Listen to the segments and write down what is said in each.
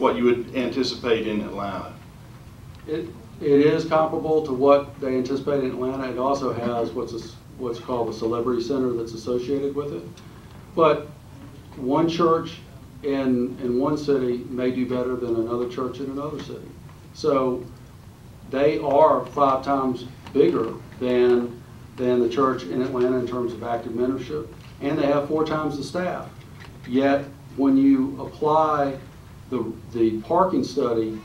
what you would anticipate in Atlanta. It is comparable to what they anticipate in Atlanta. It also has what's called a celebrity center that's associated with it. But one church in one city may do better than another church in another city. So they are 5 times bigger than the church in Atlanta in terms of active membership, and they have 4 times the staff. Yet when you apply the parking study,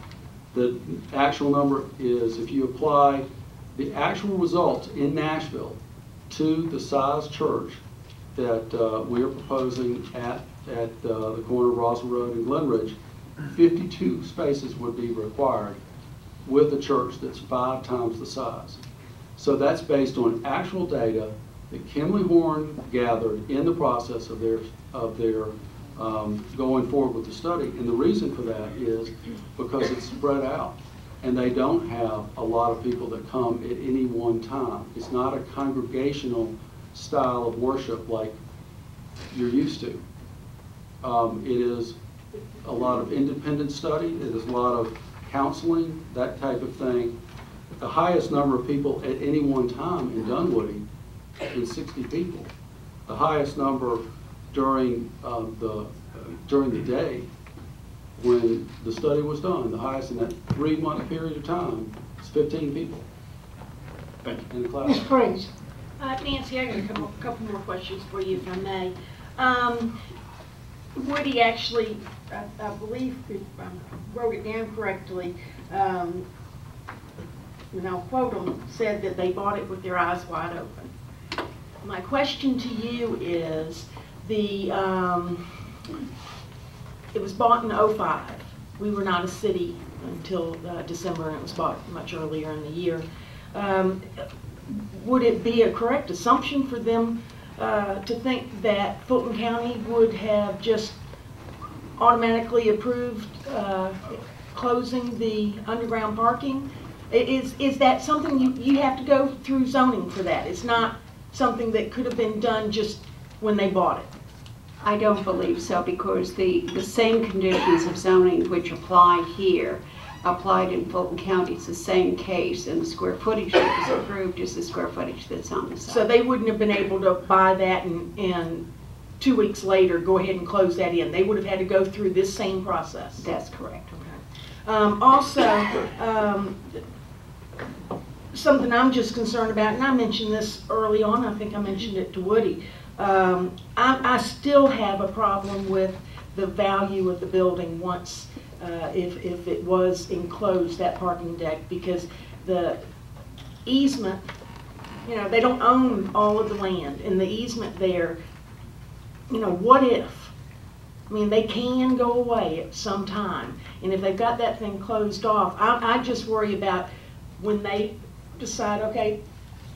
the actual number is, if you apply the actual results in Nashville to the size church that we are proposing at the corner of Rossville Road and Glen Ridge, 52 spaces would be required with a church that's 5 times the size. So that's based on actual data that Kimley Horn gathered in the process of their going forward with the study. And the reason for that is because it's spread out, and they don't have a lot of people that come at any one time. It's not a congregational style of worship like you're used to. It is a lot of independent study. It is a lot of counseling, that type of thing. The highest number of people at any one time in Dunwoody is 60 people. The highest number during the day when the study was done, the highest in that 3-month period of time, is 15 people. Thank you. In the class. Ms. Praise. Nancy, I got a couple more questions for you, if I may. Woody actually, I believe, if I wrote it down correctly, and I'll quote them, said that they bought it with their eyes wide open. My question to you is, it was bought in '05. We were not a city until December, and it was bought much earlier in the year. Would it be a correct assumption for them to think that Fulton County would have just automatically approved closing the underground parking? Is that something you have to go through zoning for that? It's not something that could have been done just when they bought it? I don't believe so, because the same conditions of zoning which apply here applied in Fulton County. It's the same case, and the square footage that was approved is the square footage that's on the site. So they wouldn't have been able to buy that and 2 weeks later go ahead and close that in. They would have had to go through this same process. That's correct. Okay. Also, something I'm just concerned about, and I mentioned this early on, I think I mentioned it to Woody, I still have a problem with the value of the building once, if it was enclosed, that parking deck, because the easement, they don't own all of the land, and the easement there, what if? I mean, they can go away at some time, and if they've got that thing closed off, I just worry about when they decide, okay,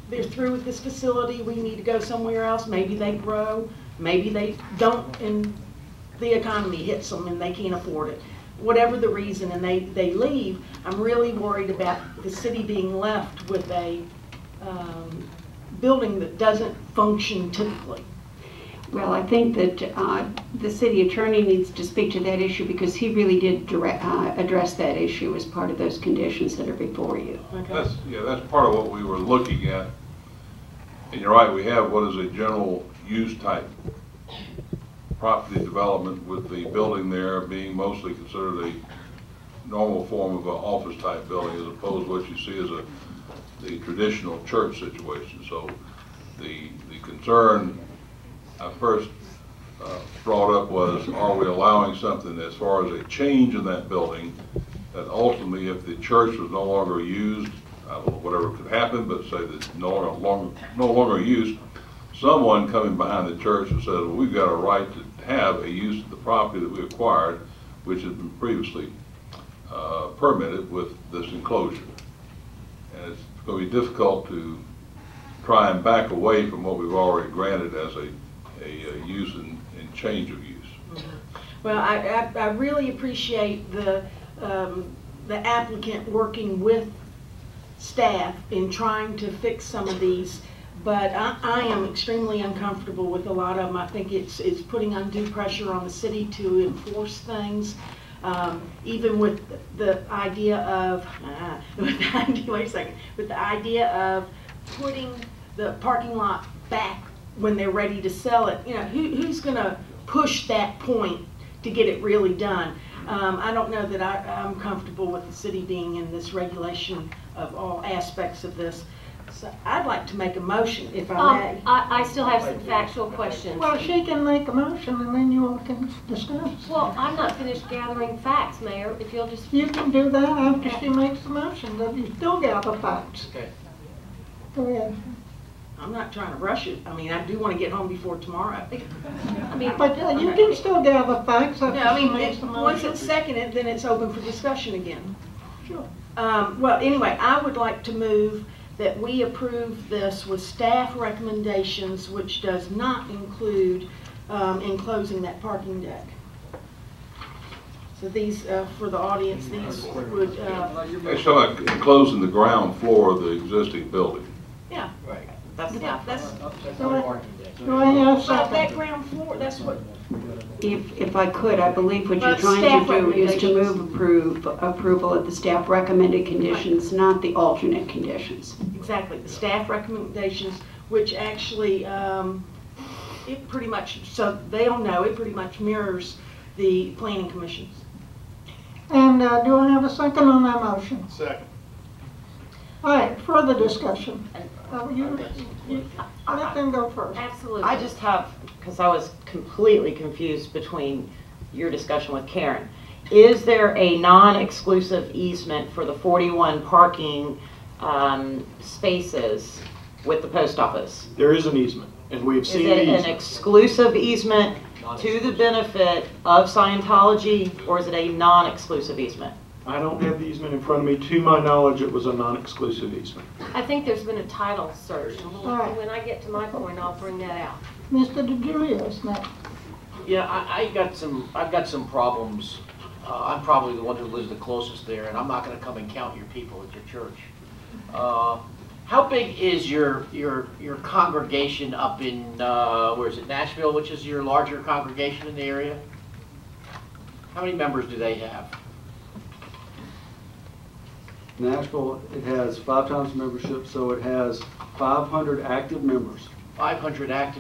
they're through with this facility, we need to go somewhere else. Maybe they grow, maybe they don't, and the economy hits them and they can't afford it. Whatever the reason, and they leave, I'm really worried about the city being left with a building that doesn't function typically. Well, I think that the city attorney needs to speak to that issue, because he really did address that issue as part of those conditions that are before you. Okay. That's part of what we were looking at. And you're right, we have what is a general use type property development, with the building there being mostly considered a normal form of an office type building, as opposed to what you see as the traditional church situation. So the concern I first brought up was, are we allowing something as far as a change in that building, that ultimately if the church was no longer used, I don't know, whatever could happen, but say that it's no longer used, someone coming behind the church and says, well, we've got a right to have a use of the property that we acquired, which has been previously permitted with this enclosure. And it's going to be difficult to try and back away from what we've already granted as a use and change of use. Mm-hmm. Well, I really appreciate the applicant working with staff in trying to fix some of these, but I am extremely uncomfortable with a lot of them. I think it's putting undue pressure on the city to enforce things. Even with the idea of, wait a second, with the idea of putting the parking lot back when they're ready to sell it, you know, who's gonna push that point to get it really done? I don't know that I'm comfortable with the city being in this regulation of all aspects of this. So I'd like to make a motion, if I may. I still have some factual questions. Well, she can make a motion and then you all can discuss. Well, I'm not finished gathering facts, Mayor, if you'll just... You can do that after she makes the motion, but you still gather facts. Okay. Go ahead. I'm not trying to rush it. I mean, I do want to get home before tomorrow. I mean, But you can still gather facts No, I after she mean, makes the once motion. it's seconded, then it's open for discussion again. Sure. Well, anyway, I would like to move that we approve this with staff recommendations, which does not include enclosing that parking deck. So these, for the audience, these would, It's talking about enclosing the ground floor of the existing building. yeah, Right. that's, Do I have a that second? ground floor, that's what, If I could, I believe what you're But trying staff to do is to recommendations. move approval of the staff recommended conditions, not the alternate conditions. exactly, the staff recommendations, which actually, it pretty much, so they'll know, it pretty much mirrors the planning commission's. And do I have a second on that motion? Second. All right, further discussion. You let them go first. absolutely. I just have, because I was completely confused between your discussion with Karen. Is there a non-exclusive easement for the 41 parking spaces with the post office? There is an easement, and we've Is seen it an these. exclusive easement to the benefit of Scientology, or is it a non-exclusive easement? I don't have the easement in front of me. To my knowledge, it was a non-exclusive easement. I think there's been a title search. right. When I get to my point, I'll bring that out. Mr. DeGiulio's next. Yeah, I've got some problems. I'm probably the one who lives the closest there, and I'm not gonna come and count your people at your church. How big is your congregation up in, where is it, Nashville, which is your larger congregation in the area? How many members do they have? Nashville, it has 5 times membership, so it has 500 active members. 500 active